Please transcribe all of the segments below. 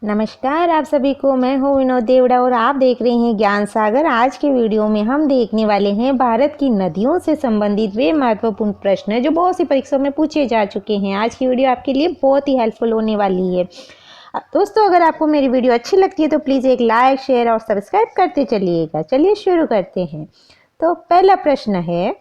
नमस्कार आप सभी को। मैं हूँ विनोद देवड़ा और आप देख रहे हैं ज्ञान सागर। आज के वीडियो में हम देखने वाले हैं भारत की नदियों से संबंधित वे महत्वपूर्ण प्रश्न जो बहुत सी परीक्षाओं में पूछे जा चुके हैं। आज की वीडियो आपके लिए बहुत ही हेल्पफुल होने वाली है। दोस्तों, अगर आपको मेरी वीडियो अच्छी लगती है तो प्लीज़ एक लाइक, शेयर और सब्सक्राइब करते चलिएगा। चलिए शुरू करते हैं। तो पहला प्रश्न है,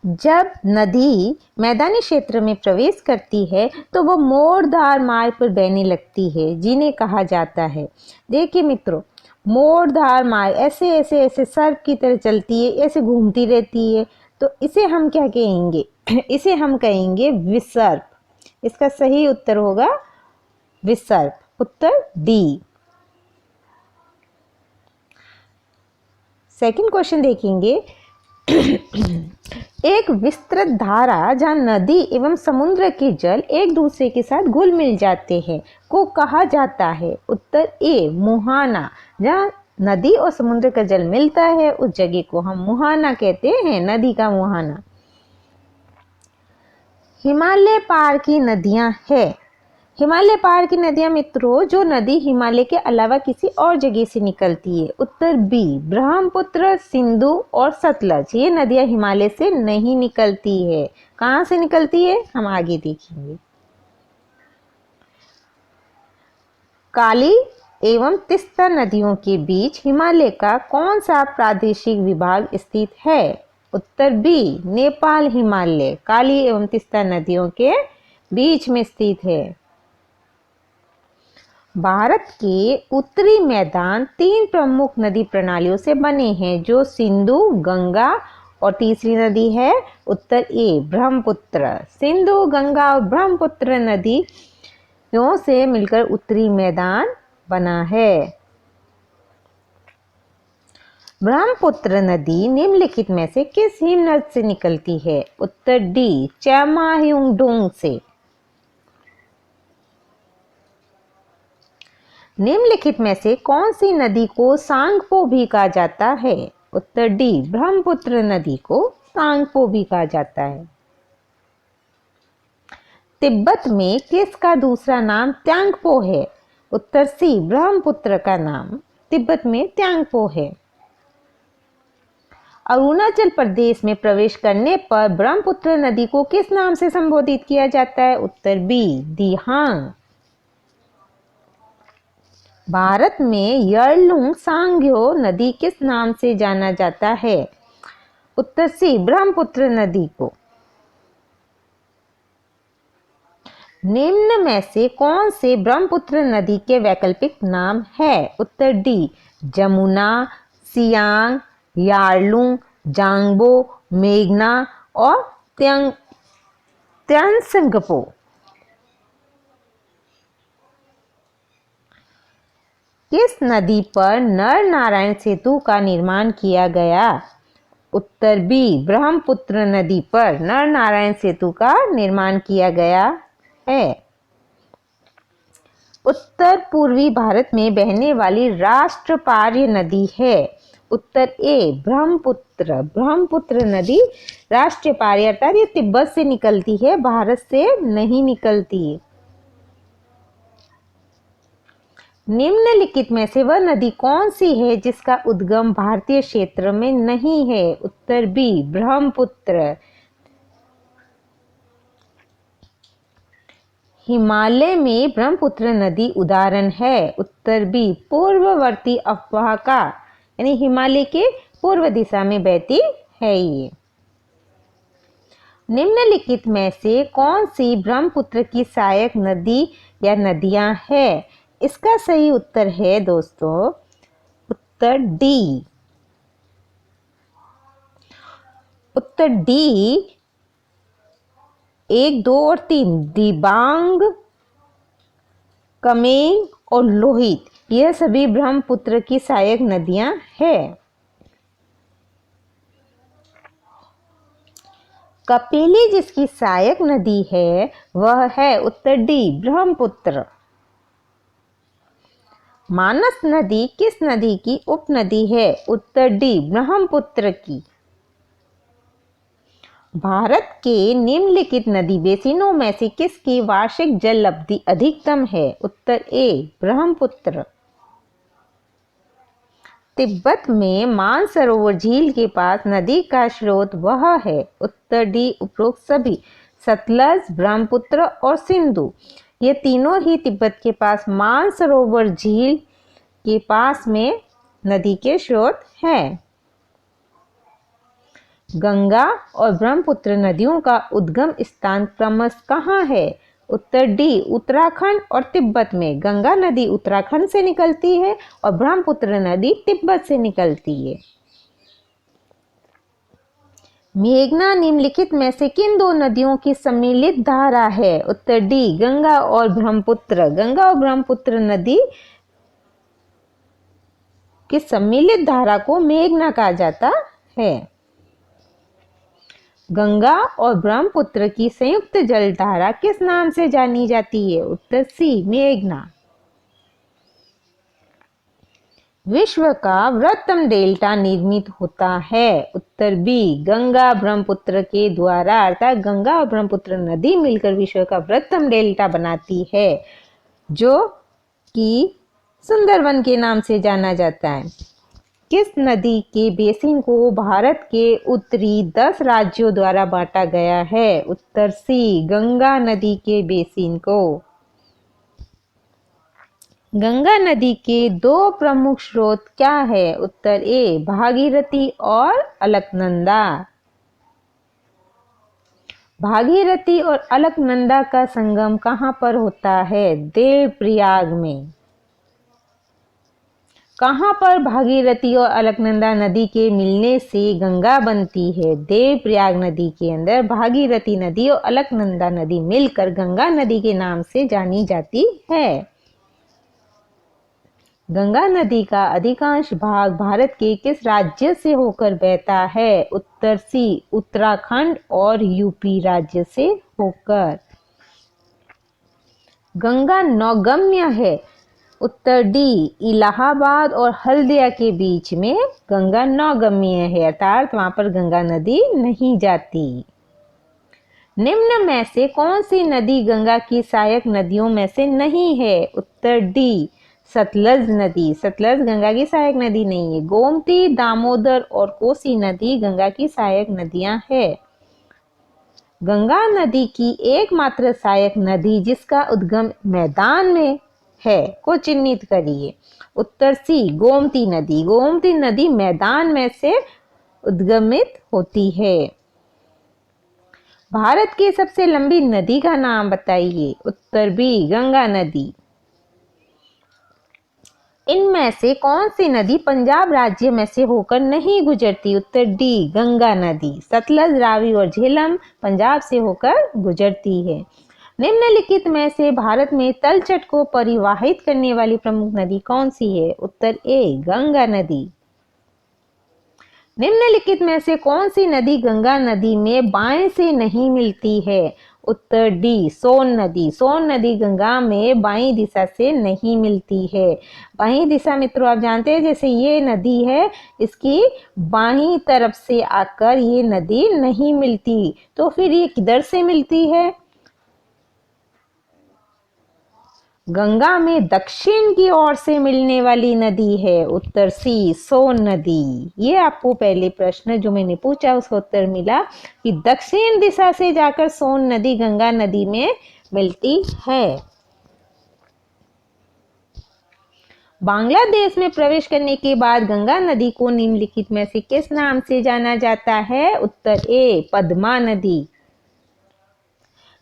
जब नदी मैदानी क्षेत्र में प्रवेश करती है तो वह मोड़दार मार्ग पर बहने लगती है, जिन्हें कहा जाता है। देखिए मित्रों, मोड़दार मार्ग ऐसे ऐसे ऐसे सर्प की तरह चलती है, ऐसे घूमती रहती है, तो इसे हम क्या कहेंगे? इसे हम कहेंगे विसर्प। इसका सही उत्तर होगा विसर्प, उत्तर डी। सेकंड क्वेश्चन देखेंगे। एक विस्तृत धारा जहाँ नदी एवं समुद्र के जल एक दूसरे के साथ घुल मिल जाते हैं को कहा जाता है। उत्तर ए मुहाना। जहाँ नदी और समुद्र का जल मिलता है उस जगह को हम मुहाना कहते हैं, नदी का मुहाना। हिमालय पार की नदियां है। हिमालय पार की नदियां मित्रों, जो नदी हिमालय के अलावा किसी और जगह से निकलती है। उत्तर बी ब्रह्मपुत्र, सिंधु और सतलज। ये नदियां हिमालय से नहीं निकलती है। कहाँ से निकलती है हम आगे देखेंगे। काली एवं तीस्ता नदियों के बीच हिमालय का कौन सा प्रादेशिक विभाग स्थित है? उत्तर बी नेपाल हिमालय काली एवं तीस्ता नदियों के बीच में स्थित है। भारत के उत्तरी मैदान 3 प्रमुख नदी प्रणालियों से बने हैं, जो सिंधु, गंगा और तीसरी नदी है उत्तर ए ब्रह्मपुत्र। सिंधु, गंगा और ब्रह्मपुत्र नदियों से मिलकर उत्तरी मैदान बना है। ब्रह्मपुत्र नदी निम्नलिखित में से किस हिमनद से निकलती है? उत्तर डी चैमायुंगडोंग से। निम्नलिखित में से कौन सी नदी को सांगपो भी कहा जाता है? उत्तर डी ब्रह्मपुत्र नदी को सांगपो भी कहा जाता है। तिब्बत में किसका दूसरा नाम त्यांगपो है? उत्तर सी ब्रह्मपुत्र का नाम तिब्बत में त्यांगपो है। अरुणाचल प्रदेश में प्रवेश करने पर ब्रह्मपुत्र नदी को किस नाम से संबोधित किया जाता है? उत्तर बी दिहांग। भारत में यरलुंग सांग्यो नदी किस नाम से जाना जाता है? उत्तर सी ब्रह्मपुत्र नदी को। निम्न में से कौन से ब्रह्मपुत्र नदी के वैकल्पिक नाम है? उत्तर डी जमुना, सियांग, यारलुंग, जांगबो, मेघना और त्यांगत्संगपो। किस नदी पर नर नारायण सेतु का निर्माण किया गया? उत्तर बी ब्रह्मपुत्र नदी पर नर नारायण सेतु का निर्माण किया गया है। उत्तर पूर्वी भारत में बहने वाली राष्ट्रपार्य नदी है। उत्तर ए ब्रह्मपुत्र। ब्रह्मपुत्र नदी राष्ट्रपार्य अर्थात ये तिब्बत से निकलती है, भारत से नहीं निकलती। निम्नलिखित में से वह नदी कौन सी है जिसका उद्गम भारतीय क्षेत्र में नहीं है? उत्तर बी ब्रह्मपुत्र। हिमालय में ब्रह्मपुत्र नदी उदाहरण है। उत्तर बी पूर्ववर्ती अफवाह का, यानी हिमालय के पूर्व दिशा में बहती है ये। निम्नलिखित में से कौन सी ब्रह्मपुत्र की सहायक नदी या नदियां है? इसका सही उत्तर है दोस्तों उत्तर डी। उत्तर डी 1, 2 और 3 दिबांग, कमेंग और लोहित, यह सभी ब्रह्मपुत्र की सहायक नदियां हैं। कपिली जिसकी सहायक नदी है वह है उत्तर डी ब्रह्मपुत्र। मानस नदी किस नदी की उपनदी है? उत्तर डी ब्रह्मपुत्र की। भारत के निम्नलिखित नदी बेसिनों में से किसकी वार्षिक जल अवधि अधिकतम है? उत्तर ए ब्रह्मपुत्र। तिब्बत में मानसरोवर झील के पास नदी का स्रोत वह है? उत्तर डी उपरोक्त सभी। सतलज, ब्रह्मपुत्र और सिंधु, ये तीनों ही तिब्बत के पास मानसरोवर झील के पास में नदी के स्रोत हैं। गंगा और ब्रह्मपुत्र नदियों का उद्गम स्थान क्रमशः कहाँ है? उत्तर डी उत्तराखंड और तिब्बत में। गंगा नदी उत्तराखंड से निकलती है और ब्रह्मपुत्र नदी तिब्बत से निकलती है। मेघना निम्नलिखित में से किन दो नदियों की सम्मिलित धारा है? उत्तर डी गंगा और ब्रह्मपुत्र। गंगा और ब्रह्मपुत्र नदी की सम्मिलित धारा को मेघना कहा जाता है। गंगा और ब्रह्मपुत्र की संयुक्त जलधारा किस नाम से जानी जाती है? उत्तर सी मेघना। विश्व का वृहत्तम डेल्टा निर्मित होता है? उत्तर बी गंगा ब्रह्मपुत्र के द्वारा, अर्थात गंगा और ब्रह्मपुत्र नदी मिलकर विश्व का वृहत्तम डेल्टा बनाती है, जो कि सुंदरवन के नाम से जाना जाता है। किस नदी के बेसिन को भारत के उत्तरी 10 राज्यों द्वारा बांटा गया है? उत्तर सी गंगा नदी के बेसिन को। गंगा नदी के दो प्रमुख स्रोत क्या है? उत्तर ए भागीरथी और अलकनंदा। भागीरथी और अलकनंदा का संगम कहाँ पर होता है? देवप्रयाग में। कहाँ पर भागीरथी और अलकनंदा नदी के मिलने से गंगा बनती है? देवप्रयाग नदी के अंदर भागीरथी नदी और अलकनंदा नदी मिलकर गंगा नदी के नाम से जानी जाती है। गंगा नदी का अधिकांश भाग भारत के किस राज्य से होकर बहता है? उत्तर सी उत्तराखंड और यूपी राज्य से होकर। गंगा नौगम्य है? उत्तर डी इलाहाबाद और हल्दिया के बीच में गंगा नौगम्य है, अर्थात वहां पर गंगा नदी नहीं जाती। निम्न में से कौन सी नदी गंगा की सहायक नदियों में से नहीं है? उत्तर डी सतलज नदी। सतलज गंगा की सहायक नदी नहीं है। गोमती, दामोदर और कोसी नदी गंगा की सहायक नदियां हैं। गंगा नदी की एकमात्र सहायक नदी जिसका उद्गम मैदान में है को चिन्हित करिए। उत्तर सी गोमती नदी। गोमती नदी मैदान में से उद्गमित होती है। भारत की सबसे लंबी नदी का नाम बताइए। उत्तर बी गंगा नदी। इनमें से कौन सी नदी पंजाब राज्य में से होकर नहीं गुजरती? उत्तर डी गंगा नदी। सतलज, रावी और झेलम पंजाब से होकर गुजरती है। निम्नलिखित में से भारत में तलछट को परिवाहित करने वाली प्रमुख नदी कौन सी है? उत्तर ए गंगा नदी। निम्नलिखित में से कौन सी नदी गंगा नदी में बाएं से नहीं मिलती है? उत्तर डी सोन नदी। सोन नदी गंगा में बाईं दिशा से नहीं मिलती है। बाईं दिशा मित्रों आप जानते हैं, जैसे ये नदी है, इसकी बाईं तरफ से आकर ये नदी नहीं मिलती, तो फिर ये किधर से मिलती है? गंगा में दक्षिण की ओर से मिलने वाली नदी है। उत्तर सी सोन नदी। ये आपको पहले प्रश्न जो मैंने पूछा उसका उत्तर मिला कि दक्षिण दिशा से जाकर सोन नदी गंगा नदी में मिलती है। बांग्लादेश में प्रवेश करने के बाद गंगा नदी को निम्नलिखित में से किस नाम से जाना जाता है? उत्तर ए पद्मा नदी।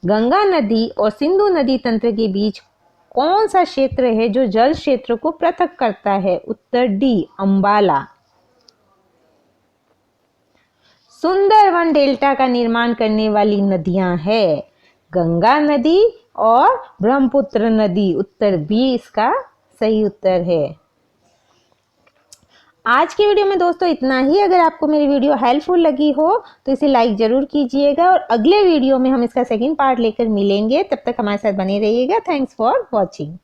गंगा नदी और सिंधु नदी तंत्र के बीच कौन सा क्षेत्र है जो जल क्षेत्र को पृथक करता है? उत्तर डी अंबाला। सुंदरवन डेल्टा का निर्माण करने वाली नदियां हैं गंगा नदी और ब्रह्मपुत्र नदी। उत्तर बी इसका सही उत्तर है। आज की वीडियो में दोस्तों इतना ही। अगर आपको मेरी वीडियो हेल्पफुल लगी हो तो इसे लाइक जरूर कीजिएगा और अगले वीडियो में हम इसका सेकंड पार्ट लेकर मिलेंगे। तब तक हमारे साथ बने रहिएगा। Thanks for watching.